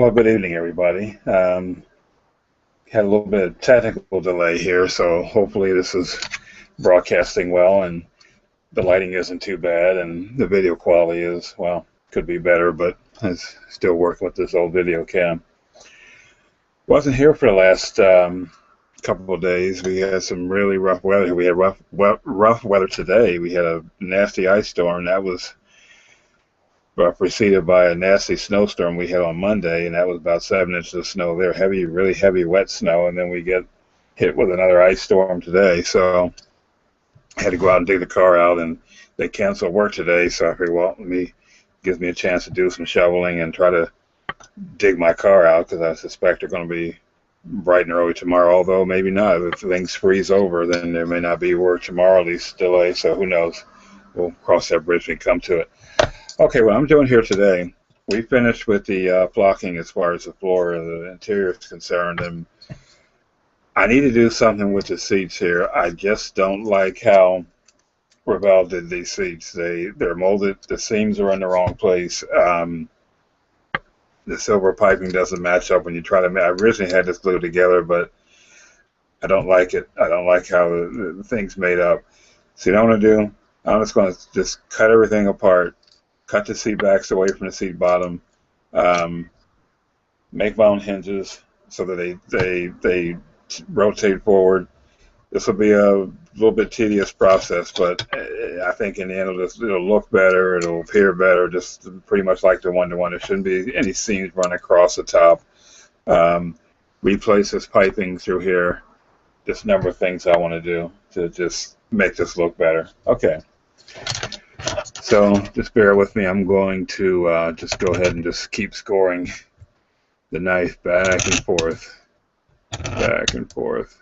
Well, good evening, everybody. Had a little bit of technical delay here, so hopefully this is broadcasting well and the lighting isn't too bad and the video quality is, well, could be better, but I'm still working with this old video cam. Wasn't here for the last couple of days. We had some really rough weather. We had rough weather today. We had a nasty ice storm that was preceded by a nasty snowstorm we had on Monday, and that was about 7 inches of snow there, heavy, really heavy, wet snow, and then we get hit with another ice storm today. So I had to go out and dig the car out, and they canceled work today. So I figured, well, gives me a chance to do some shoveling and try to dig my car out because I suspect they're going to be bright and early tomorrow. Although maybe not. If things freeze over, then there may not be work tomorrow. At least delay. So who knows? We'll cross that bridge when we come to it. Okay, what I'm doing here today, we finished with the flocking as far as the floor and the interior is concerned, and I need to do something with the seats here. I just don't like how Revell did these seats. They're molded, the seams are in the wrong place. The silver piping doesn't match up when you try to, I originally had this glued together, but I don't like it. I don't like how the thing's made up. So you know what I'm going to do? I'm just going to just cut everything apart. Cut the seat backs away from the seat bottom, make my own hinges so that they rotate forward. This will be a little bit tedious process, but I think in the end it'll look better, it'll appear better, just pretty much like the one-to-one. There shouldn't be any seams running across the top. Replace this piping through here. Just a number of things I want to do to just make this look better. Okay. So just bear with me. I'm going to just go ahead and just keep scoring the knife back and forth, back and forth.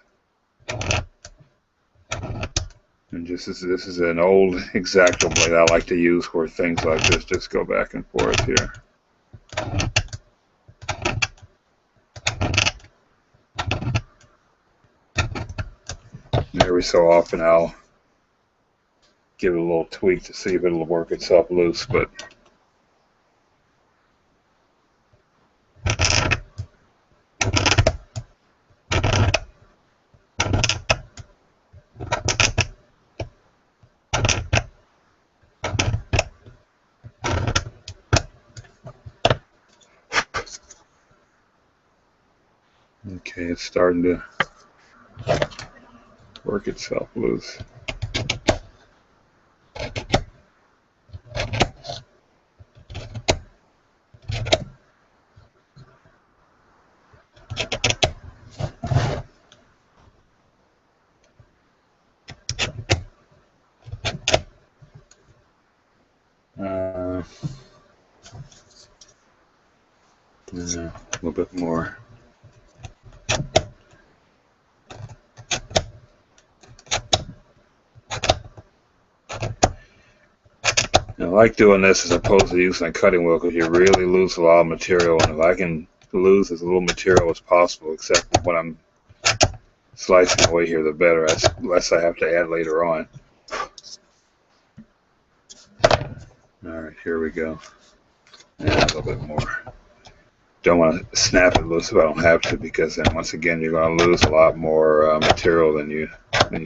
And this is an old X-Acto blade I like to use for things like this. Just go back and forth here. And every so often I'll give it a little tweak to see if it'll work itself loose, but okay, it's starting to work itself loose. A little bit more. I like doing this as opposed to using a cutting wheel because you really lose a lot of material, and if I can lose as little material as possible, except when I'm slicing away here, the better, less I have to add later on. Alright, here we go. And a little bit more. Don't want to snap it loose if I don't have to, because then once again you're going to lose a lot more material than you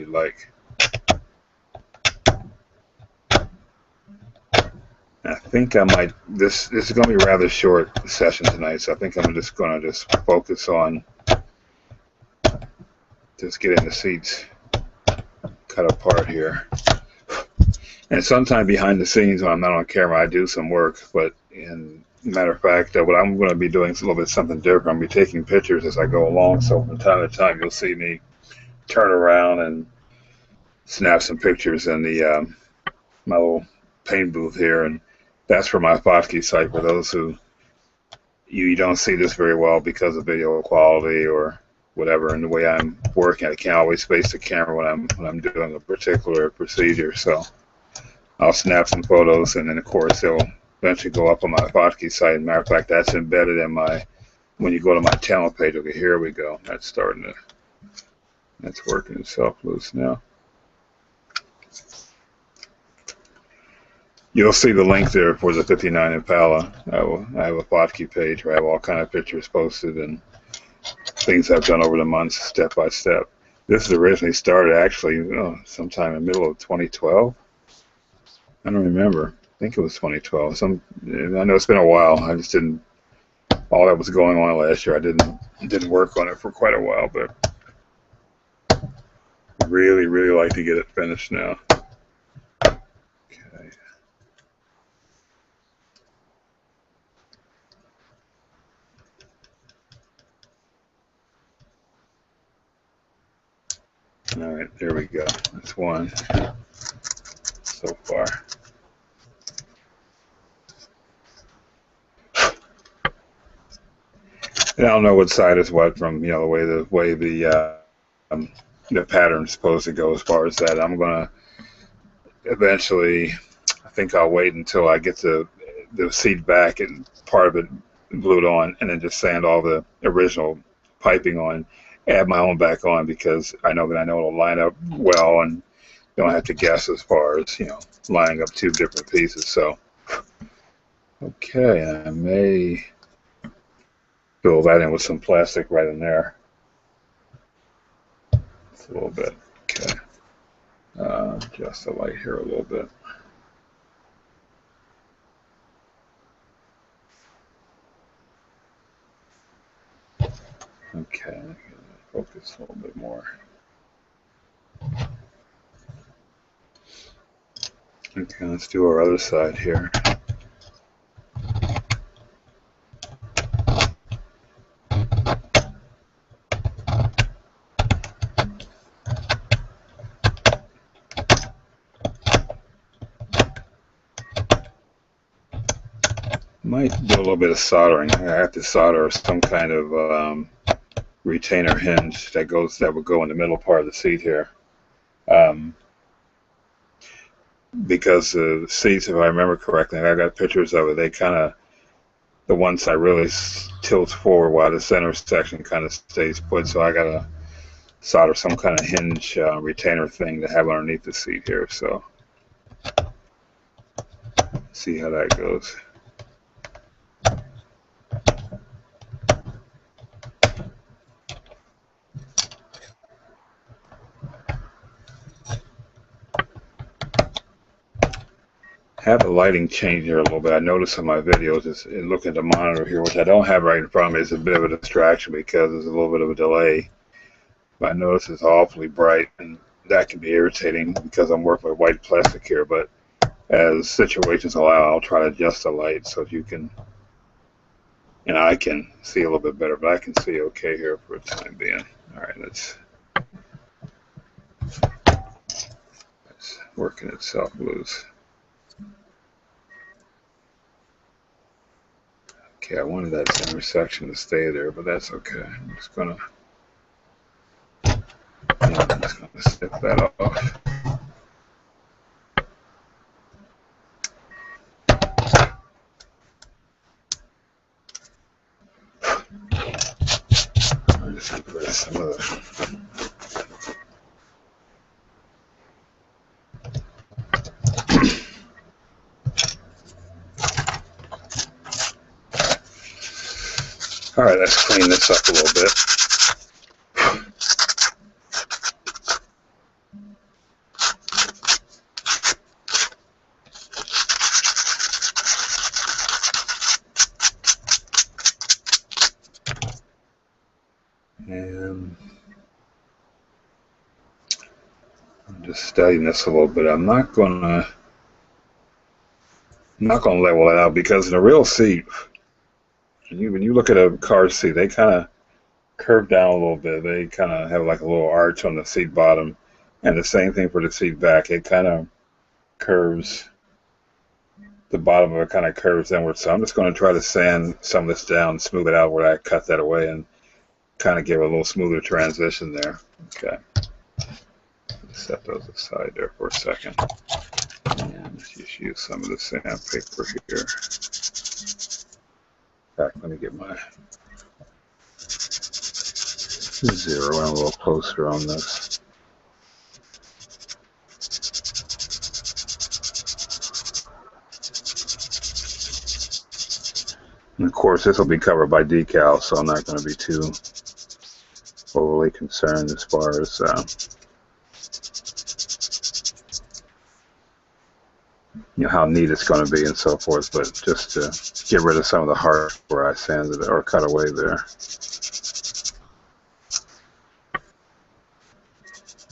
like. I think I might. This is going to be a rather short session tonight, so I think I'm just going to focus on just getting the seats cut apart here. And sometime behind the scenes when I'm not on camera, I do some work, but matter of fact, what I'm going to be doing is a little bit something different. I'm going to be taking pictures as I go along, so from time to time you'll see me turn around and snap some pictures in the my little paint booth here, and that's for my Fotkey site. For those who you don't see this very well because of video quality or whatever, and the way I'm working, I can't always face the camera when I'm doing a particular procedure. So I'll snap some photos, and then of course they'll eventually go up on my Fotkey site. Matter of fact, that's embedded in when you go to my channel page. Okay, here we go. That's working itself loose now. You'll see the link there for the 59 Impala. I have a Botke page where I have all kind of pictures posted and things I've done over the months, step by step. This is originally started actually sometime in the middle of 2012. I don't remember. I think it was 2012. I know it's been a while. I just didn't. All that was going on last year. I didn't work on it for quite a while, but really, really like to get it finished now. Okay. All right, there we go. That's one so far. And I don't know what side is what from the way the pattern's supposed to go as far as that. I'm gonna eventually. I think I'll wait until I get the seat back and part of it glued on, and then just sand all the original piping on, add my own back on, because I know it'll line up well and don't have to guess as far as lining up two different pieces. So okay, I may fill that in with some plastic right in there. Just a little bit. Okay. Adjust the light here a little bit. Okay, focus a little bit more. Okay, let's do our other side here. Might do a little bit of soldering. I have to solder some kind of retainer hinge that would go in the middle part of the seat here. Because the seats, if I remember correctly, I got pictures of it, they kind of, the one side really tilts forward while the center section kind of stays put, so I got to solder some kind of hinge retainer thing to have underneath the seat here, so see how that goes. Have the lighting change here a little bit. I noticed in my videos, look at the monitor here, which I don't have right in front of me. It's a bit of a distraction because there's a little bit of a delay. But I notice it's awfully bright, and that can be irritating because I'm working with white plastic here. But as situations allow, I'll try to adjust the light so you can, I can see a little bit better, but I can see okay here for the time being. All right, that's working itself loose. Okay, I wanted that center section to stay there, but that's okay. I'm just gonna snip that off. I'll just get rid of some of the All right, let's clean this up a little bit. And I'm just studying this a little bit. I'm not gonna level it out, because in a real seat, when you look at a car seat, they kind of curve down a little bit. They kind of have like a little arch on the seat bottom, and the same thing for the seat back. It kind of curves, the bottom of it kind of curves inward. So I'm just going to try to sand some of this down, smooth it out where I cut that away, and kind of give a little smoother transition there. Okay, set those aside there for a second, and just use some of the sandpaper here. In fact, let me get my zero and a little poster on this. And of course, this will be covered by decals, so I'm not going to be too overly concerned as far as how neat it's going to be and so forth, but just to get rid of some of the harsh where I sanded it or cut away there.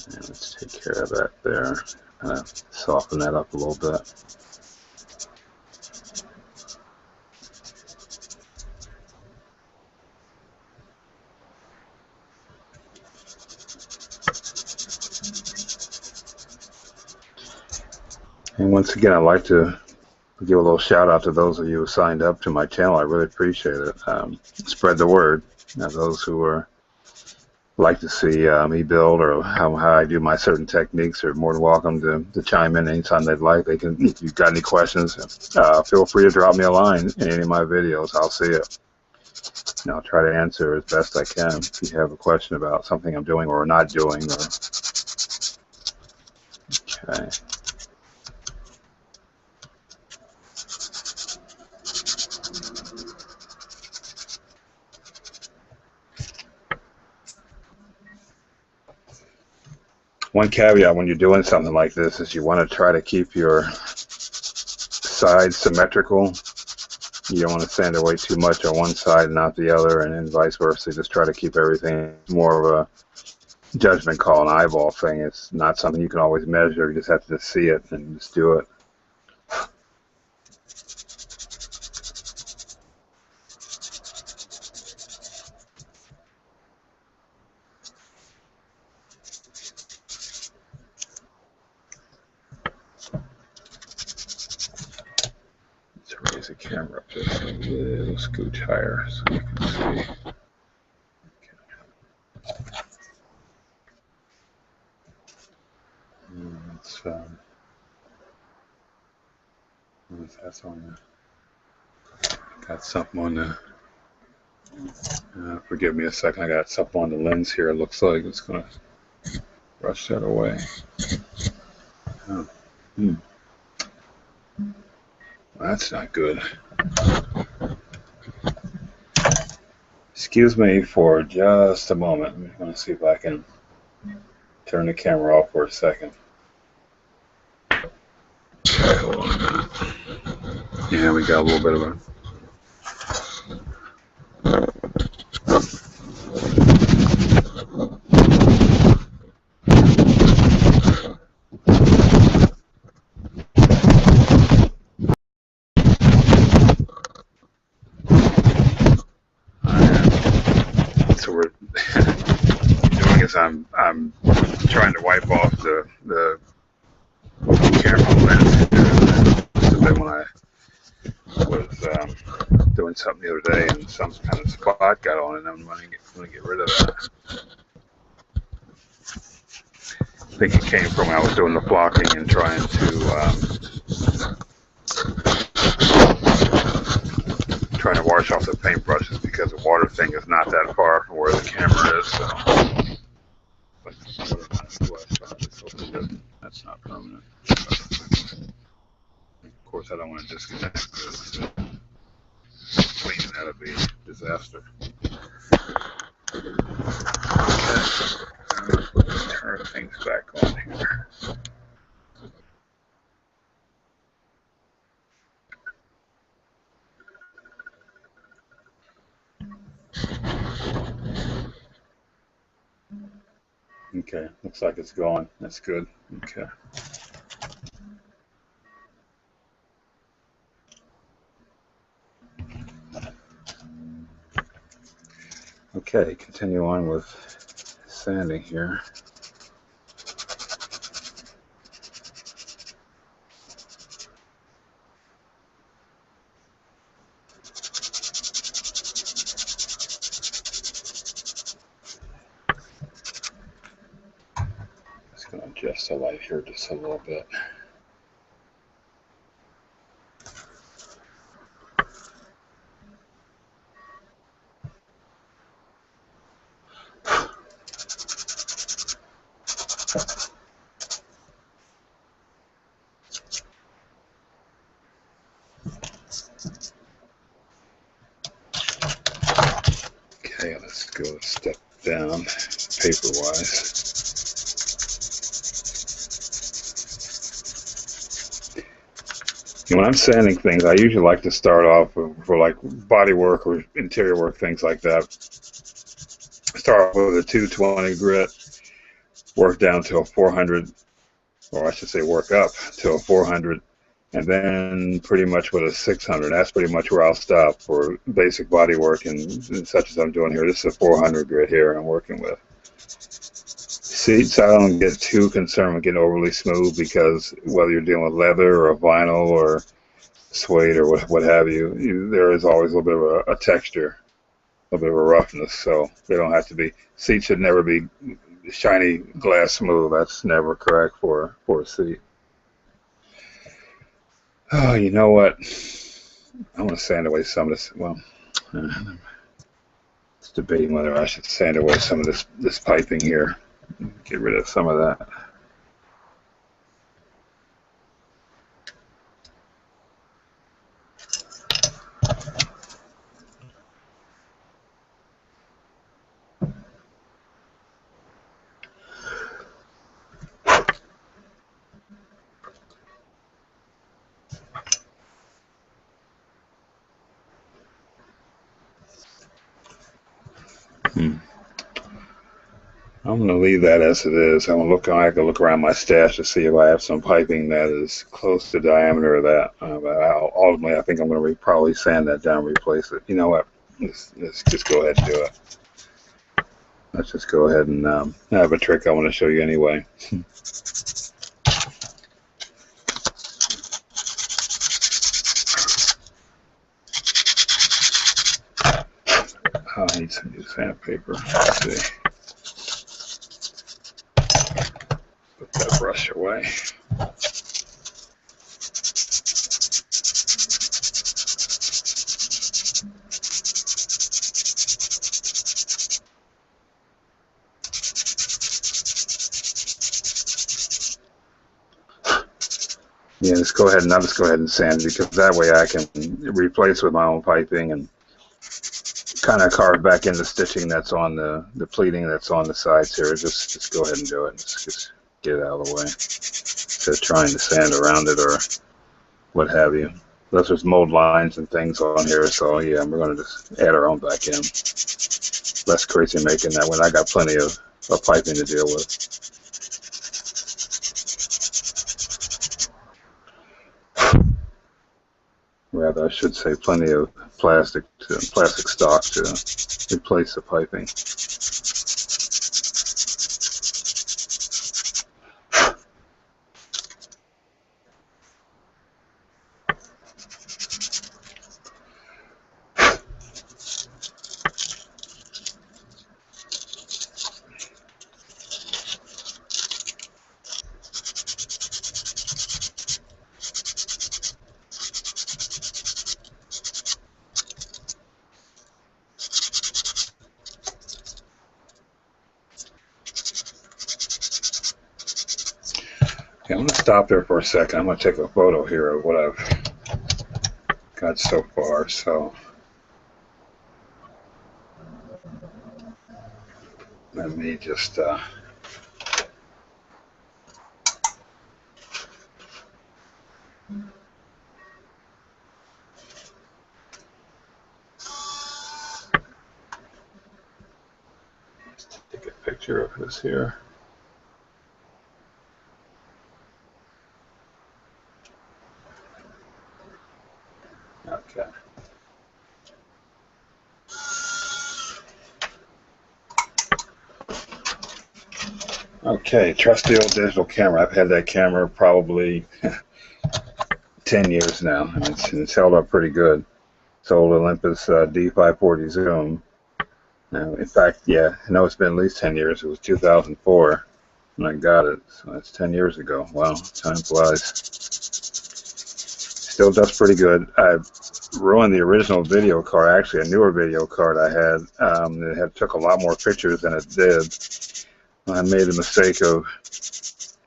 And let's take care of that there. Soften that up a little bit. And once again, I'd like to give a little shout out to those of you who signed up to my channel. I really appreciate it. Spread the word. Those who like to see me build or how I do my certain techniques are more than welcome to chime in anytime they'd like. They can, if you've got any questions, feel free to drop me a line in any of my videos. I'll see it. And I'll try to answer as best I can if you have a question about something I'm doing or not doing. Okay. One caveat when you're doing something like this is you want to try to keep your sides symmetrical. You don't want to sand away too much on one side and not the other, and then vice versa. Just try to keep everything more of a judgment call, an eyeball thing. It's not something you can always measure. You just have to see it and just do it. Raise the camera up just a little scooch higher so you can see. That's on the, got something on the, forgive me a second, I got something on the lens here. It looks like it's going to brush that away. Oh. Well, that's not good. Excuse me for just a moment. I'm going to see if I can turn the camera off for a second. Yeah, we got a little bit of a... So we're doing is I'm trying to wipe off the camera lens. Then when I was doing something the other day and some kind of spot got on it, I'm going to get rid of that. I think it came from when I was doing the flocking and trying to wash off the paintbrushes because the water thing is not that far from where the camera is. So, but that's not permanent. Of course, I don't want to disconnect this. Cleaning that would be a disaster. Okay, turn things back on here. Okay, looks like it's gone. That's good. Okay. Okay, continue on with sanding here. Just going to adjust the light here just a little bit. Okay, let's go a step down, paper-wise. When I'm sanding things, I usually like to start off for like body work or interior work, things like that. Start off with a 220 grit, work down to a 400, or I should say work up to a 400, and then pretty much with a 600. That's pretty much where I'll stop for basic body work and such as I'm doing here. This is a 400 grit here I'm working with. Seats, I don't get too concerned with getting overly smooth because whether you're dealing with leather or vinyl or suede or what have you, there is always a little bit of a texture, a little bit of a roughness, so they don't have to be. Seats should never be shiny glass smooth. That's never correct for a seat. Oh, you know what? I want to sand away some of this. Well, it's debating whether I should sand away some of this piping here. Get rid of some of that. I'm going to leave that as it is. I can look around my stash to see if I have some piping that is close to the diameter of that. But ultimately, I think I'm going to probably sand that down, replace it. You know what? Let's just go ahead and do it. Let's just go ahead and I have a trick I want to show you anyway. I need some new sandpaper. Let's see. Put that brush away. Yeah, I'll just go ahead and sand it because that way I can replace with my own piping and kind of carve back in the stitching that's on the pleating that's on the sides here. Just go ahead and do it. Just get it out of the way. Instead of trying to sand around it or what have you. Plus there's mold lines and things on here, so yeah, we're going to just add our own back in. Less crazy making that when I got plenty of piping to deal with. Rather, I should say plenty of plastic stock to replace the piping. Okay, I'm going to stop there for a second. I'm going to take a photo here of what I've got so far. So let me just take a picture of this here. Okay. Okay, trusty old digital camera. I've had that camera probably 10 years now, and it's held up pretty good. It's old Olympus D540 zoom. Now, in fact, yeah, I know it's been at least 10 years. It was 2004 when I got it, so that's 10 years ago. Wow, time flies. Still does pretty good. I ruined the original video card, actually a newer video card I had. It took a lot more pictures than it did. I made the mistake of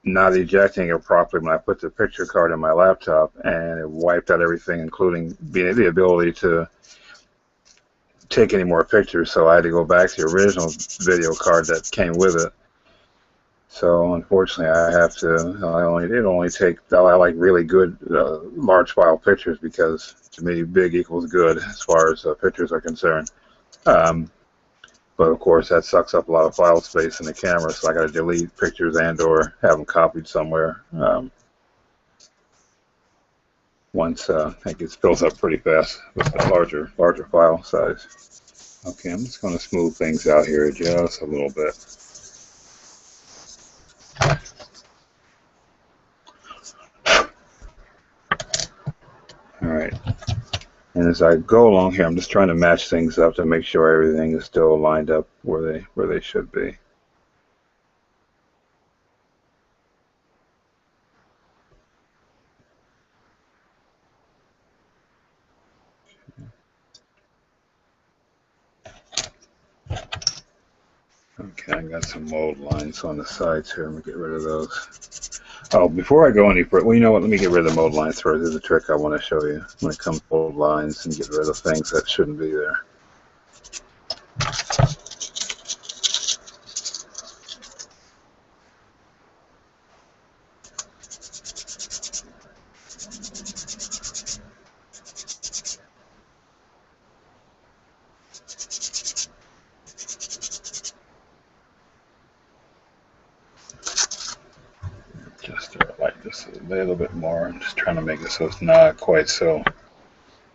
not ejecting it properly when I put the picture card in my laptop, and it wiped out everything, including the ability to take any more pictures, so I had to go back to the original video card that came with it. So unfortunately, I have to. It only take. I like really good large file pictures because to me, big equals good as far as pictures are concerned. Um, but of course, that sucks up a lot of file space in the camera, so I got to delete pictures and/or have them copied somewhere. Once it gets fills up pretty fast with the larger file size. Okay, I'm just going to smooth things out here just a little bit. All right. And as I go along here, I'm just trying to match things up to make sure everything is still lined up where they should be. Okay, I got some mold lines on the sides here. Let me get rid of those. Oh, before I go any further, well, you know what? Let me get rid of the mold lines first. There's a trick I want to show you when it comes to mold lines and get rid of things that shouldn't be there. Just like this a little bit more. I'm just trying to make it so it's not quite so,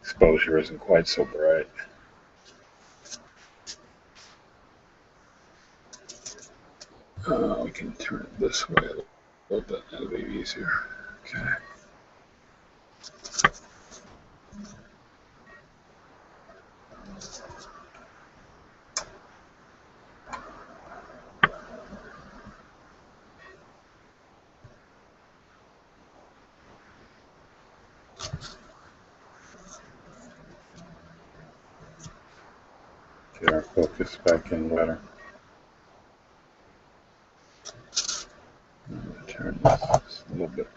exposure isn't quite so bright. We can turn it this way a little bit. That'll be easier. Okay. Get our focus back in better. Turn this a little bit.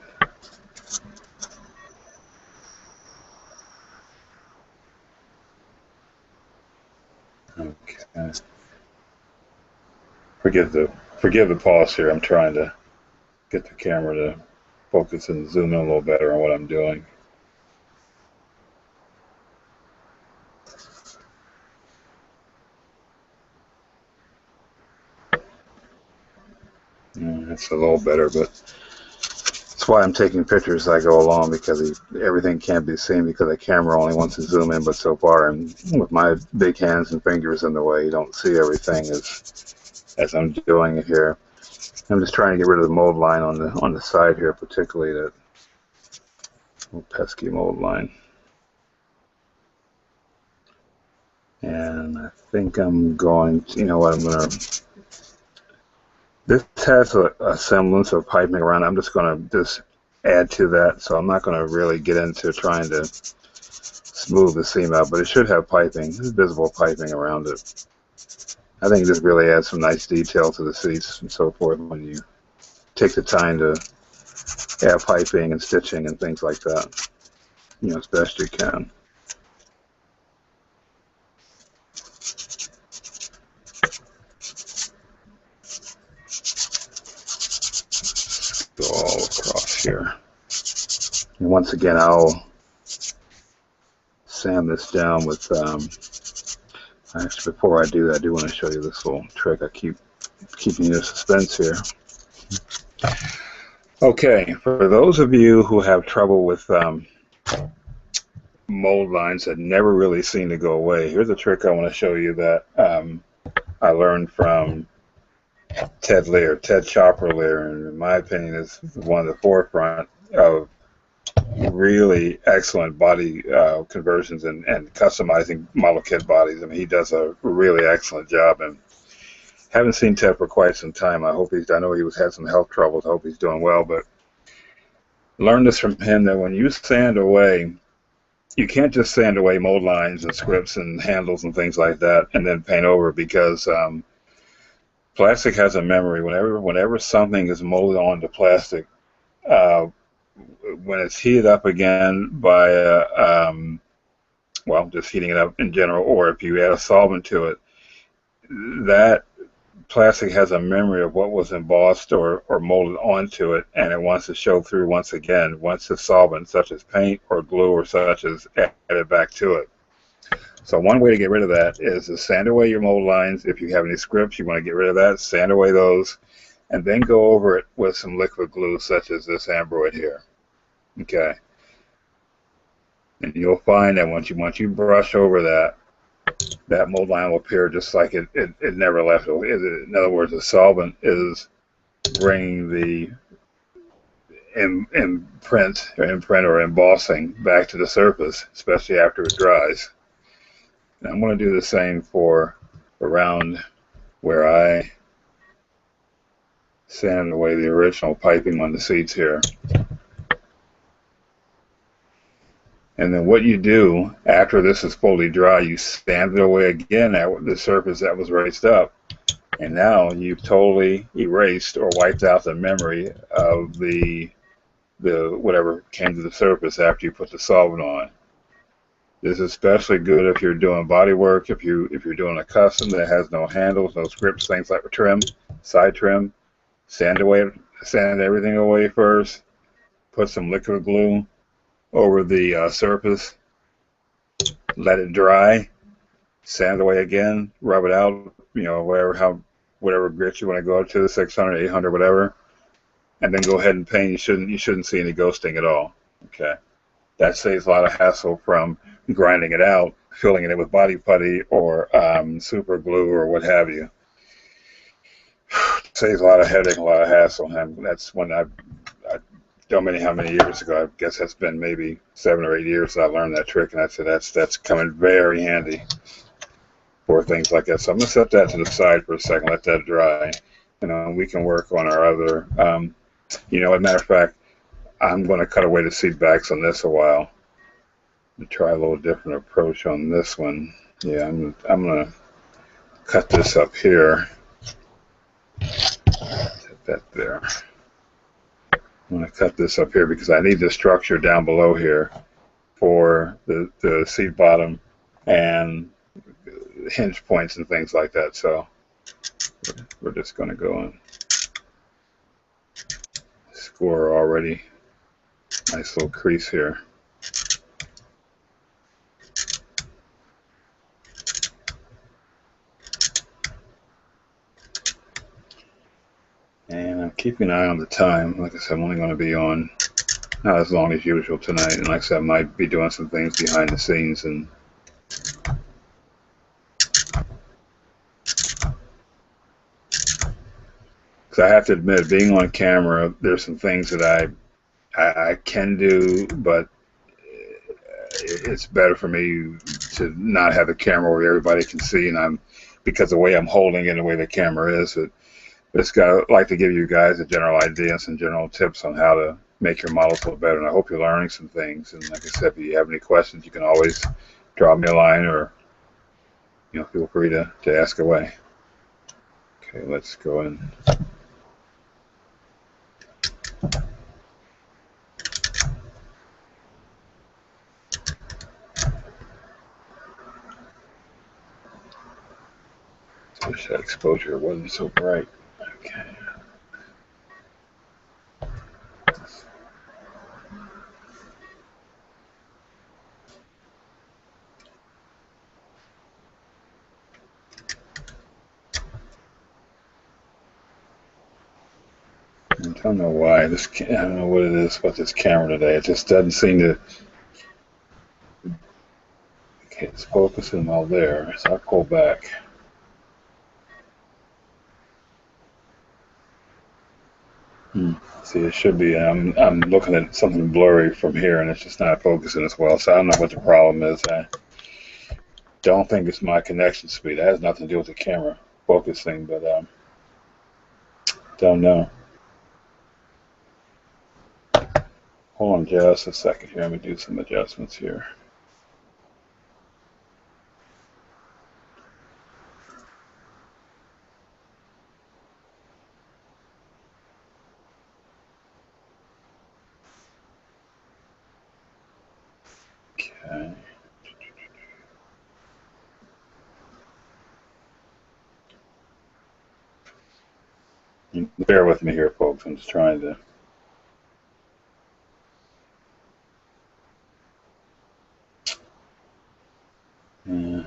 Okay. Forgive the pause here. I'm trying to get the camera to focus and zoom in a little better on what I'm doing. It's a little better, but that's why I'm taking pictures as I go along, because everything can't be seen because the camera only wants to zoom in but so far, and with my big hands and fingers in the way, you don't see everything as I'm doing it here. I'm just trying to get rid of the mold line on the side here, particularly that little pesky mold line. And I think I'm going to, you know what, this has a semblance of piping around. I'm just going to just add to that, so I'm not going to really get into trying to smooth the seam out, but it should have piping, visible piping around it. I think this really adds some nice detail to the seats and so forth when you take the time to add piping and stitching and things like that, you know, as best you can. Go all across here. And once again, I'll sand this down with, actually before I do that, I do want to show you this little trick. I keep keeping you in suspense here. Okay, for those of you who have trouble with mold lines that never really seem to go away, here's a trick I want to show you that I learned from Ted Chopper Lear, and in my opinion is one of the forefront of really excellent body conversions and customizing model kit bodies. I mean, he does a really excellent job, and haven't seen Ted for quite some time. I know he had some health troubles. I hope he's doing well, but learned this from him that when you sand away, you can't just sand away mold lines and scripts and handles and things like that and then paint over, because plastic has a memory. Whenever something is molded onto plastic, when it's heated up again by well, just heating it up in general, or if you add a solvent to it, that plastic has a memory of what was embossed or molded onto it, and it wants to show through once again once the solvent, such as paint or glue or such, is added back to it. So one way to get rid of that is to sand away your mold lines. If you have any scripts, you want to get rid of that, sand away those, and then go over it with some liquid glue, such as this ambroid here. Okay. And you'll find that once you brush over that, that mold line will appear just like it never left. In other words, the solvent is bringing the imprint or embossing back to the surface, especially after it dries. And I'm going to do the same for around where I sanded away the original piping on the seats here. And then what you do after this is fully dry, you sand it away again at the surface that was raised up. And now you've totally erased or wiped out the memory of the whatever came to the surface after you put the solvent on. This is especially good if you're doing body work, if you're doing a custom that has no handles, no scripts, things like trim, side trim. Sand everything away first. Put some liquid glue over the surface. Let it dry. Sand away again. Rub it out. Whatever grit you want to go up to, 600, 800, whatever. And then go ahead and paint. You shouldn't see any ghosting at all. Okay. That saves a lot of hassle from grinding it out, filling it with body putty or super glue or what have you. Saves a lot of headache, a lot of hassle, and that's when I don't know how many years ago. I guess that's been maybe 7 or 8 years that I learned that trick, and I said that's coming very handy for things like that. So I'm gonna set that to the side for a second, let that dry, and we can work on our other. As a matter of fact, I'm going to cut away the seat backs on this a while and try a little different approach on this one. Yeah, I'm gonna cut this up here. Set that there. I'm going to cut this up here because I need the structure down below here for the seat bottom and hinge points and things like that. So we're just going to go and score already. Nice little crease here. And I'm keeping an eye on the time. Like I said, I'm only going to be on not as long as usual tonight. And like I said, I might be doing some things behind the scenes. And because I have to admit, being on camera, there's some things that I can do, but it's better for me to not have the camera where everybody can see, and because the way I'm holding it and the way the camera is, I'd like to give you guys a general idea and some general tips on how to make your models look better. And I hope you're learning some things. And like I said, if you have any questions, you can always drop me a line or feel free to ask away. Okay, let's go in. Wish that exposure wasn't so bright. Okay. I don't know why I don't know what it is with this camera today. It just doesn't seem to. Okay, it's focusing all there, so I'll pull back. See, it should be. I'm looking at something blurry from here, and it's just not focusing as well. So I don't know what the problem is. I don't think it's my connection speed. It has nothing to do with the camera focusing, but don't know. Hold on just a second here. Let me do some adjustments here. Okay. Bear with me here, folks. I'm just trying to. Yeah.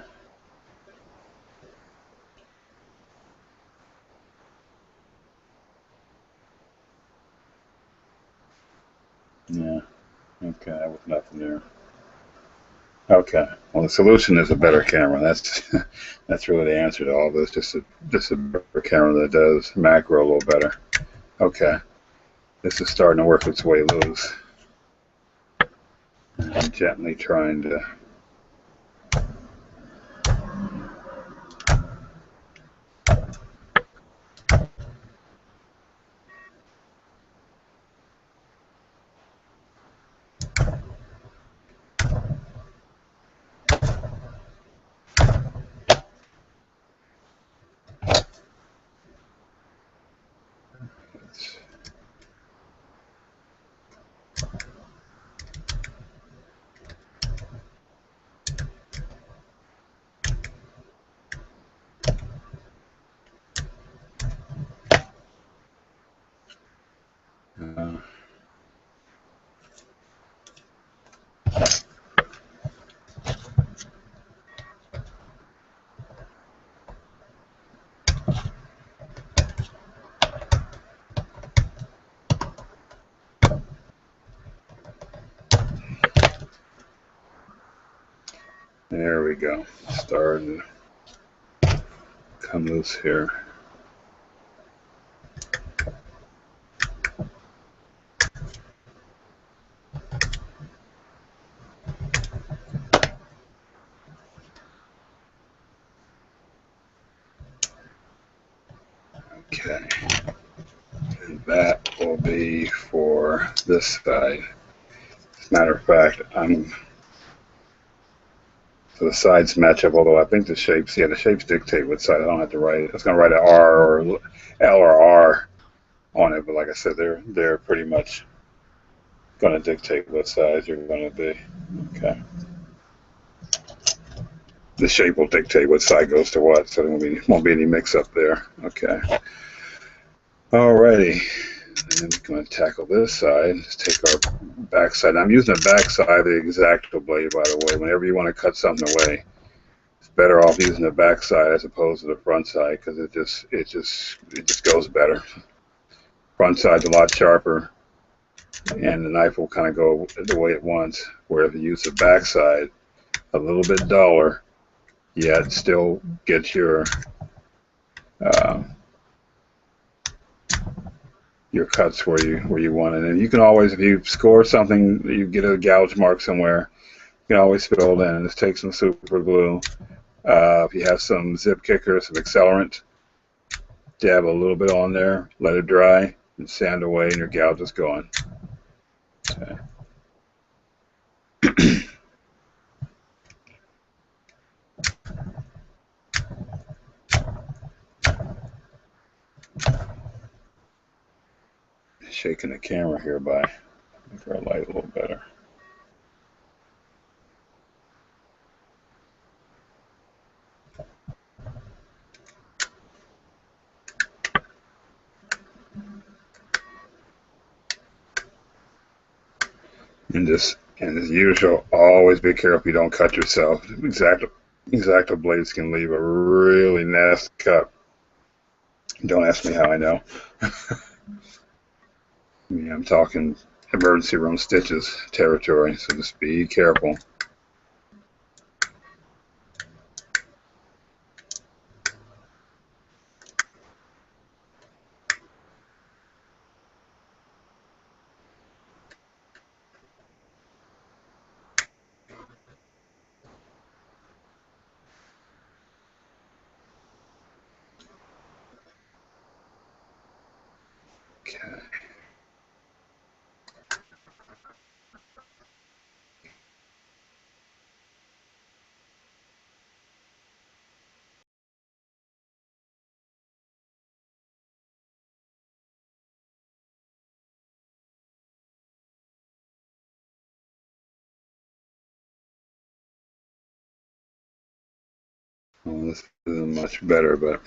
Yeah. Okay, that was nothing there. Okay. Well, the solution is a better camera. That's that's really the answer to all this. Just a better camera that does macro a little better. Okay. This is starting to work its way loose. I'm gently trying to. Uh, there we go. Starting to come loose here. Okay. And that will be for this side. As a matter of fact, so the sides match up, although I think the shapes, yeah, the shapes dictate what side. I don't have to write it. I was going to write an R or L or R on it, but like I said, they're pretty much going to dictate what size you're going to be. Okay. The shape will dictate what side goes to what, so there won't be any mix-up there. Okay. Alrighty. And then we're going to tackle this side. Let's take our back side. I'm using the back side of the X-Acto blade, by the way. Whenever you want to cut something away, it's better off using the back side as opposed to the front side because it just goes better. Front side's a lot sharper, and the knife will kind of go the way it wants. Whereas if you use the back side, a little bit duller, yet still get uh, your cuts where you want it. And you can always, if you score something, you get a gouge mark somewhere, you can always fill it in. Just take some super glue. If you have some zip kicker, some accelerant, dab a little bit on there, let it dry, and sand away, and your gouge is gone. Okay. Shaking the camera here by make our light a little better. And as usual, always be careful you don't cut yourself. Exacto blades can leave a really nasty cut. Don't ask me how I know. Yeah, I'm talking emergency room stitches territory, so just be careful. Okay. Well, this isn't much better, but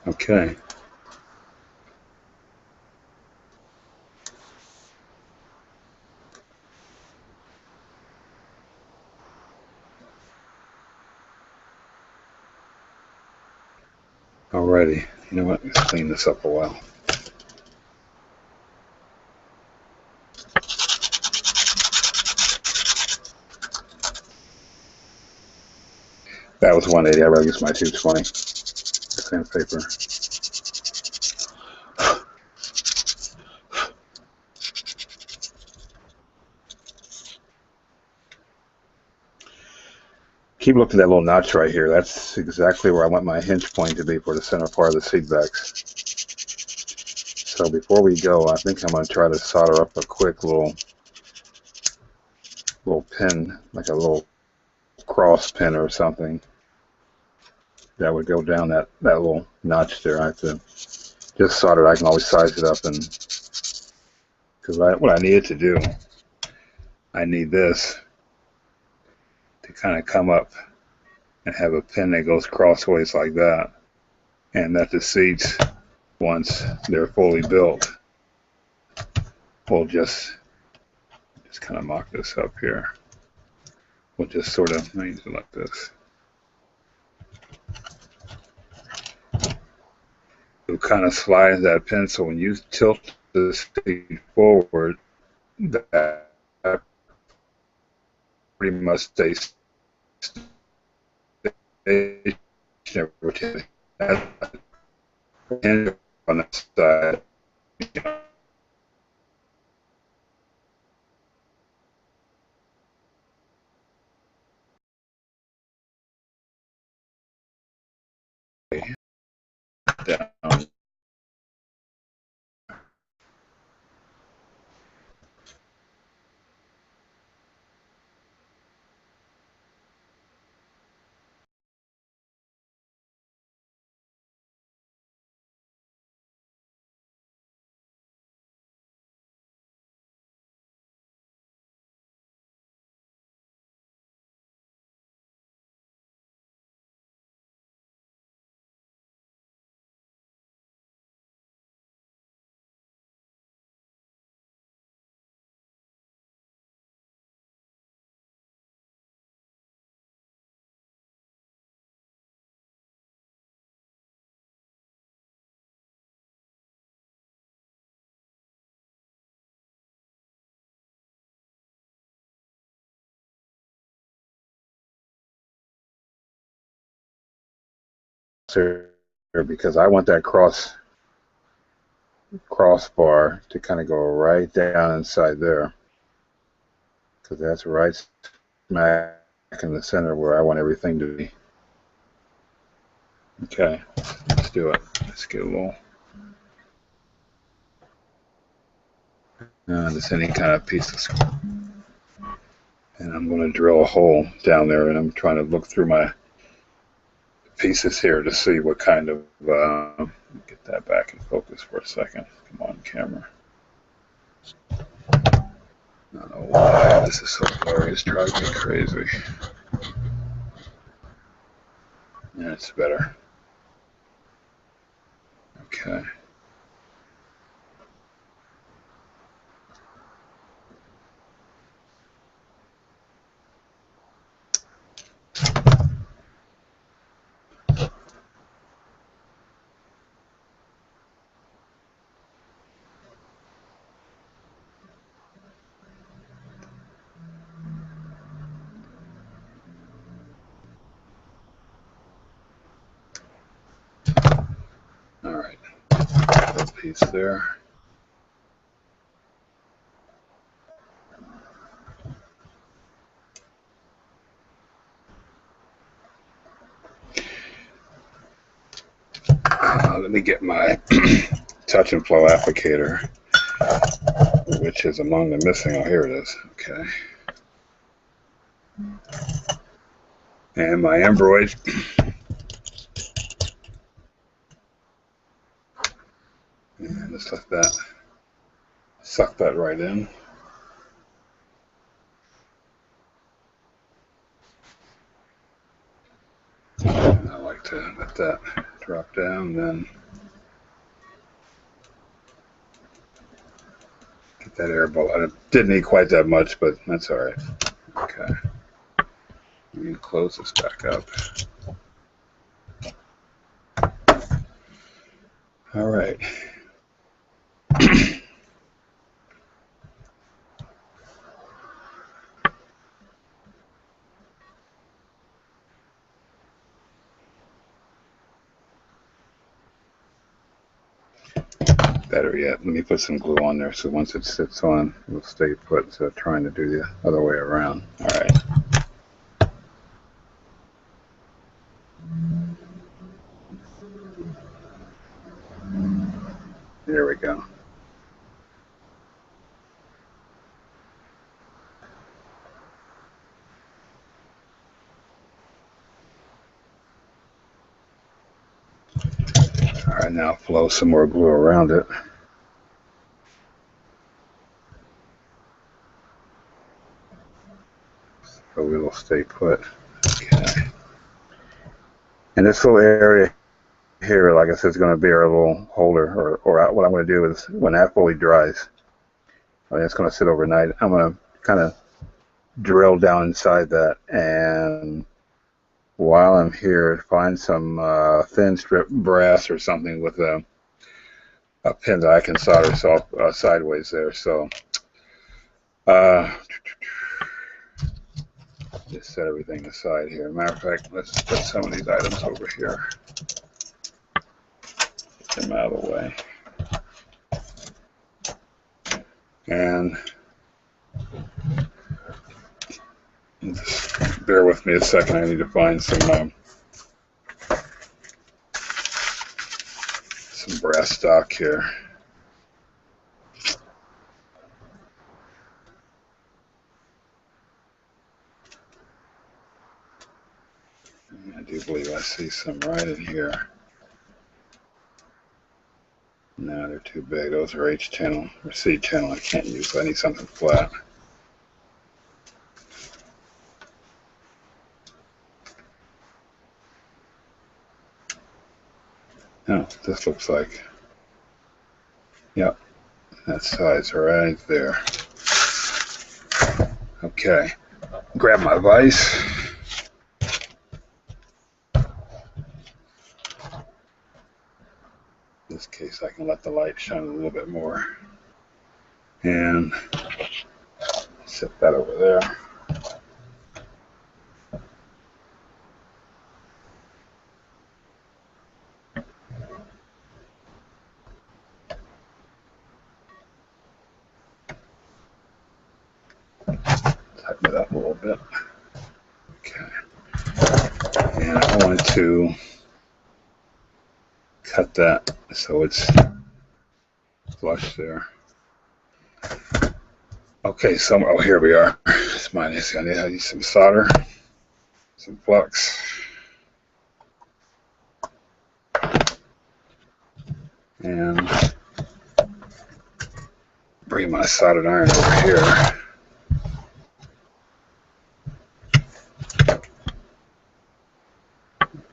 Okay. Alrighty. You know what? Let's clean this up a while. That was 180. I rather use my 220 sandpaper. Keep looking at that little notch right here. That's exactly where I want my hinge point to be for the center part of the seat backs. So before we go, I think I'm going to try to solder up a quick little pin, like a little cross pin or something. That would go down that little notch there. I have to just solder it. I can always size it up, and because what I needed to do, I need this to kind of come up and have a pin that goes crossways like that, and that the seats, once they're fully built, will just kind of mock this up here. We'll just sort of use it like this. It'll kind of slide that pin, so when you tilt the seat forward, that pretty much stays rotating. And on the side, down. Because I want that crossbar to kind of go right down inside there, because that's right smack in the center where I want everything to be. Okay, let's do it. Let's get a little just any kind of piece of, and I'm going to drill a hole down there, and I'm trying to look through my pieces here to see what kind of get that back in focus for a second. Come on, camera. I don't know why this is so blurry. It's driving me crazy. Yeah, it's better. Okay. All right. That piece there. Let me get my touch and flow applicator, which is among the missing. Oh, here it is. Okay. And my embroid. And just let that suck that right in. And I like to let that drop down, then get that air bubble. It didn't need quite that much, but that's all right. Okay. Let me close this back up. All right. Better yet, let me put some glue on there so once it sits on, it'll stay put instead of trying to do the other way around. All right. There we go. All right, now flow some more glue around it. So it'll stay put. Okay. And this little area here, like I said, is going to be our little holder, or what I'm going to do is when that fully dries, I mean, it's going to sit overnight. I'm going to kind of drill down inside that, and while I'm here, find some thin strip brass or something with a pin that I can solder sideways there. So just set everything aside here. Matter of fact, let's put some of these items over here. Get them out of the way. And just bear with me a second. I need to find some brass stock here. I do believe I see some right in here. No, they're too big. Those are H channel or C channel. I can't use. I need something flat. Oh, this looks like, yep, that size right there. Okay, grab my vise. In this case, I can let the light shine a little bit more. And set that over there. Tighten it up a little bit. Okay. And I want to cut that so it's flush there. Okay, so oh, here we are. It's mine. I need some solder, some flux. And bring my soldered iron over here.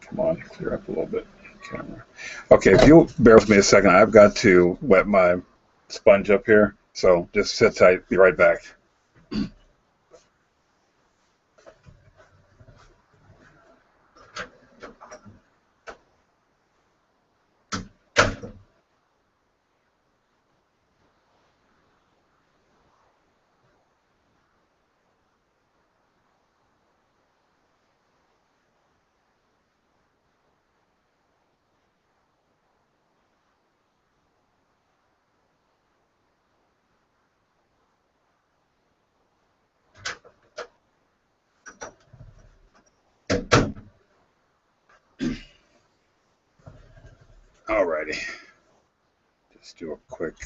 Come on, clear up a little bit. Camera. Okay, if you'll bear with me a second, I've got to wet my sponge up here. So just sit tight. Be right back. Alrighty. Just do a quick.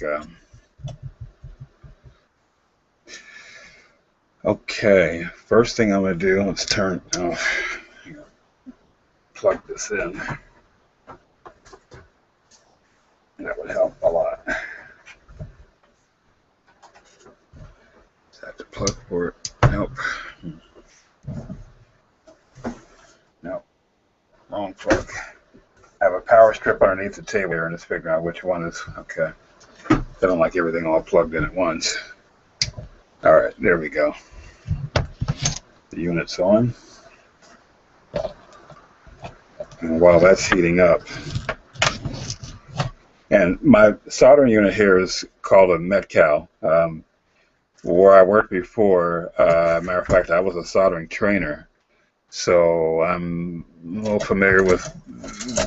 Okay, first thing I'm going to do, let's plug this in. That would help a lot. Just have to plug for it. Nope. Nope. Wrong plug. I have a power strip underneath the table here and just figuring out which one is okay. I don't like everything all plugged in at once. All right, there we go. The unit's on. And while that's heating up, and my soldering unit here is called a Metcal. Where I worked before, matter of fact, I was a soldering trainer, so I'm a little familiar with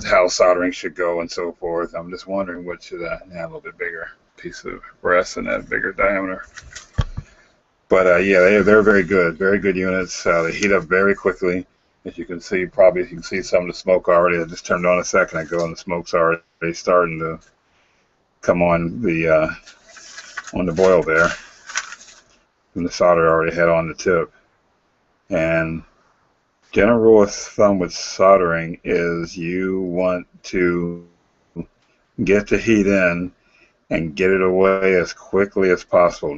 how soldering should go and so forth. I'm just wondering what should I have, a little bit bigger piece of brass and that bigger diameter. But yeah, they're very good units. They heat up very quickly. As you can see, probably you can see some of the smoke already. I just turned on a second ago, and the smoke's already starting to come on the boil there. And the solder already had on the tip. And general rule of thumb with soldering is you want to get the heat in and get it away as quickly as possible.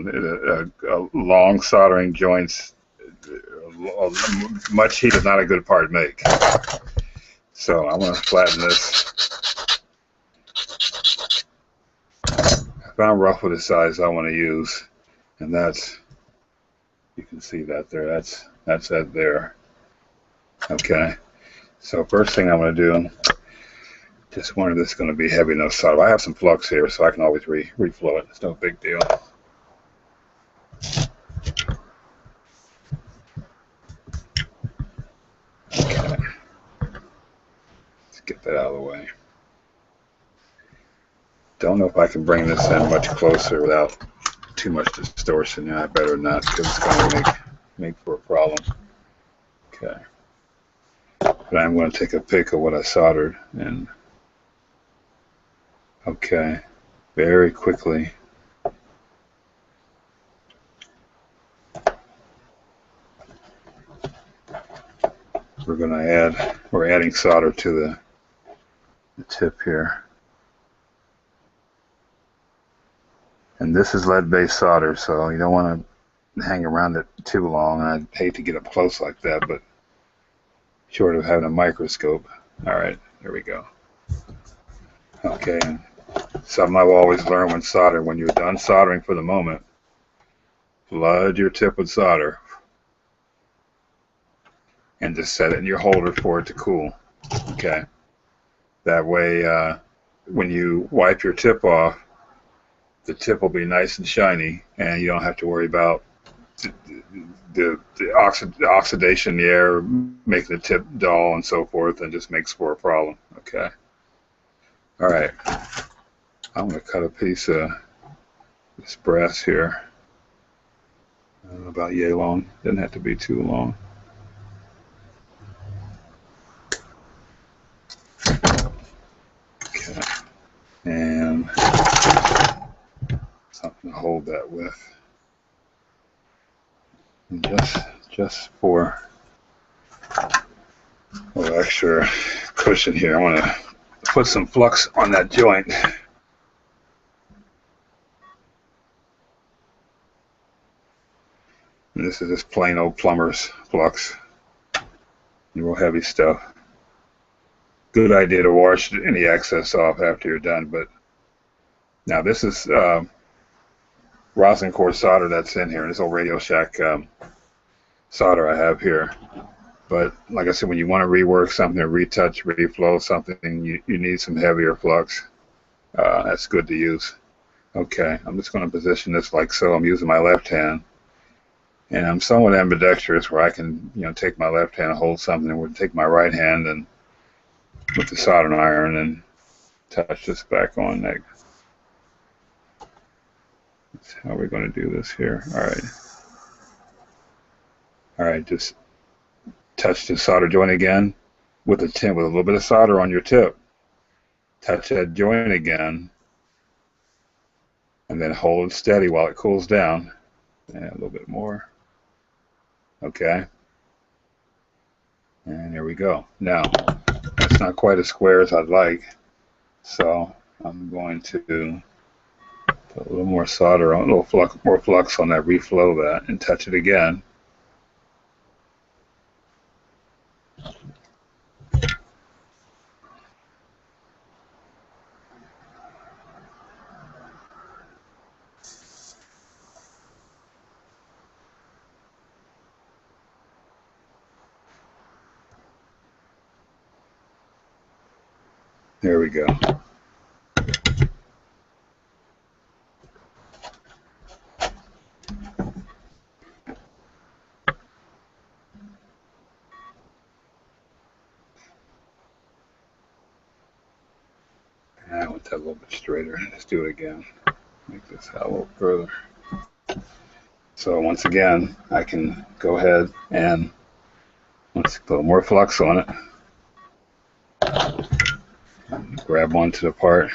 Long soldering joints, much heat is not a good part to make. So I'm going to flatten this. I found rough with the size I want to use, and that's, you can see that there. That's that there. Okay. So first thing I'm going to do, just wonder if this is going to be heavy enough solder. I have some flux here, so I can always reflow it. It's no big deal. Okay. Let's get that out of the way. Don't know if I can bring this in much closer without too much distortion. Yeah, I better not, because it's going to make for a problem. Okay. But I'm going to take a pic of what I soldered, and okay, very quickly. We're adding solder to the tip here. And this is lead-based solder, so you don't want to hang around it too long. And I'd hate to get up close like that, but short of having a microscope. All right, there we go. Okay, something I've always learned when soldering, when you're done soldering for the moment, flood your tip with solder and just set it in your holder for it to cool. Okay, that way when you wipe your tip off, the tip will be nice and shiny, and you don't have to worry about the oxidation in the air making the tip dull and so forth, and just makes for a problem. Okay. All right. I'm going to cut a piece of this brass here. I don't know, about yay long. Doesn't have to be too long. Okay. And something to hold that with. And just for a little extra cushion here, I want to put some flux on that joint. And this is just plain old plumber's flux, real heavy stuff. Good idea to wash any excess off after you're done. But now this is rosin core solder that's in here. This old Radio Shack solder I have here. But like I said, when you want to rework something, or retouch, reflow something, you need some heavier flux. That's good to use. Okay, I'm just going to position this like so. I'm using my left hand, and I'm somewhat ambidextrous, where I can, take my left hand and hold something, and would take my right hand and with the soldering iron and touch this back on. That's how we're going to do this here. All right, just touch the solder joint again with a little bit of solder on your tip. Touch that joint again, and then hold it steady while it cools down. And a little bit more. Okay. And there we go. Now, it's not quite as square as I'd like, so I'm going to put a little more solder on, a little more flux on that, reflow that, and touch it again. There we go. I want that a little bit straighter. Let's do it again. Make this out a little further. So once again, I can go ahead and let's put more flux on it. Grab onto the part.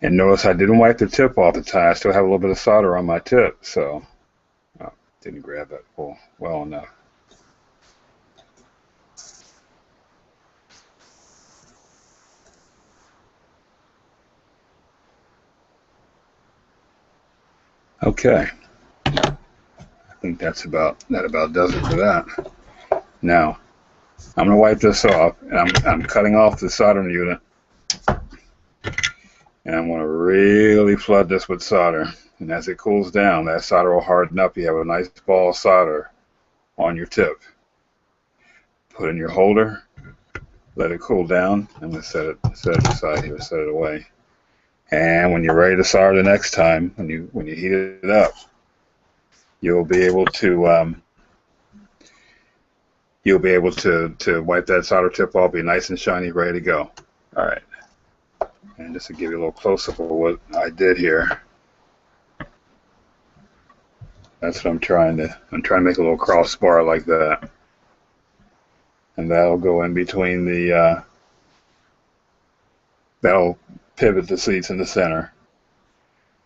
And notice I didn't wipe the tip off the tie. I still have a little bit of solder on my tip, so didn't grab that well enough. Okay. I think that about does it for that. Now, I'm going to wipe this off, and I'm cutting off the soldering unit. And I'm going to really flood this with solder. And as it cools down, that solder will harden up. You have a nice ball of solder on your tip. Put in your holder, let it cool down. I'm going to set it aside here, set it away. And when you're ready to solder the next time, when you heat it up, you'll be able to wipe that solder tip off, be nice and shiny, ready to go. All right. And just to give you a little close-up of what I did here, that's what I'm trying to make a little crossbar like that, and that'll go in between the that'll pivot the seats in the center.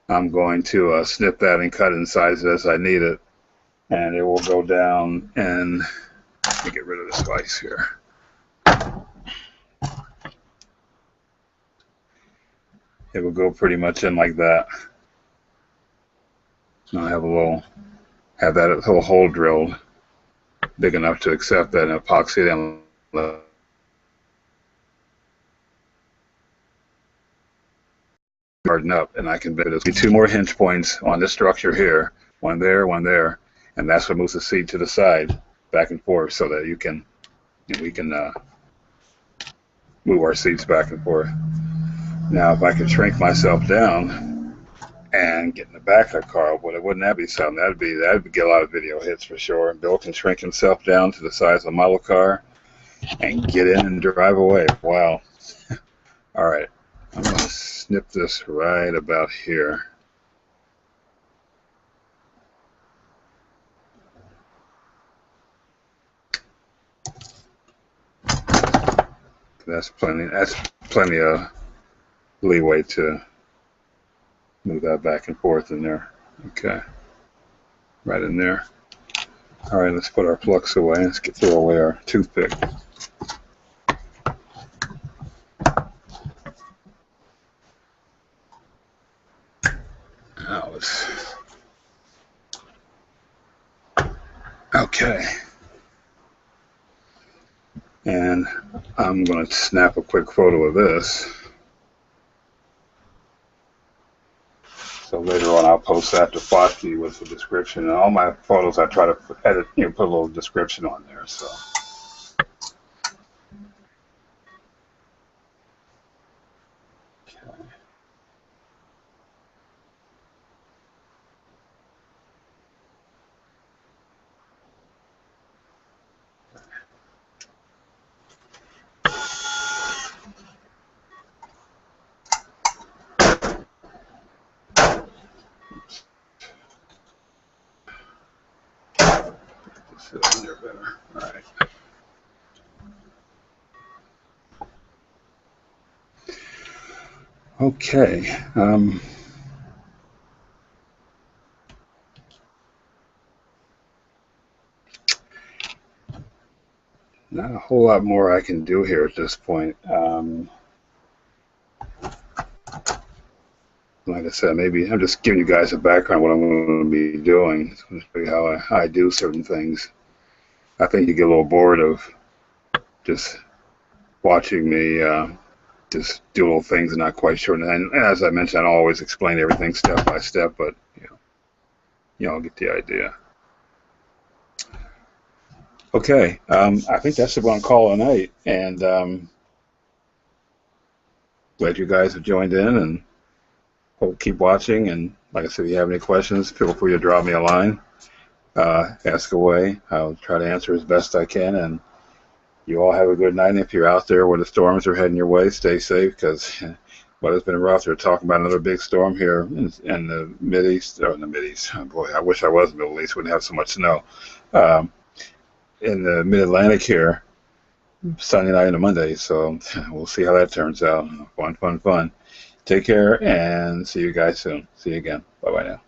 I'm going to snip that and cut and size it as I need it, and it will go down. And let me get rid of the slice here. It will go pretty much in like that. I'll have that little hole drilled big enough to accept that, and epoxy them. Harden up, and I can build 2 more hinge points on this structure here, one there, and that's what moves the seat to the side, back and forth, so that we can move our seats back and forth. Now, if I could shrink myself down and get in the back of the car, wouldn't that be something? That'd get a lot of video hits for sure. And Bill can shrink himself down to the size of a model car and get in and drive away. Wow. All right, I'm going to snip this right about here. That's plenty of leeway to move that back and forth in there. Okay, right in there. All right, let's put our flux away. Let's throw away our toothpick. Okay. And I'm going to snap a quick photo of this. So later on, I'll post that to Foskey with the description. And all my photos, I try to edit, put a little description on there. So. Sit in there better. All right. Okay. Not a whole lot more I can do here at this point. Like I said, maybe I'm just giving you guys a background on what I'm going to be doing. It's going to show you how I do certain things. I think you get a little bored of just watching me just do little things and not quite sure. And as I mentioned, I don't always explain everything step by step, but you all get the idea. Okay, I think that's what I'm calling a night. And glad you guys have joined in, and hope keep watching. And like I said, if you have any questions, feel free to drop me a line. Ask away. I'll try to answer as best I can. And you all have a good night. And if you're out there where the storms are heading your way, stay safe, because well, it's been rough. They're talking about another big storm here in the Mideast, or in the Mideast. Oh, boy, I wish I was in the Middle East. Wouldn't have so much snow. Um, in the Mid-Atlantic here, Sunday night and a Monday. So we'll see how that turns out. Fun, fun, fun. Take care, and see you guys soon. See you again. Bye-bye now.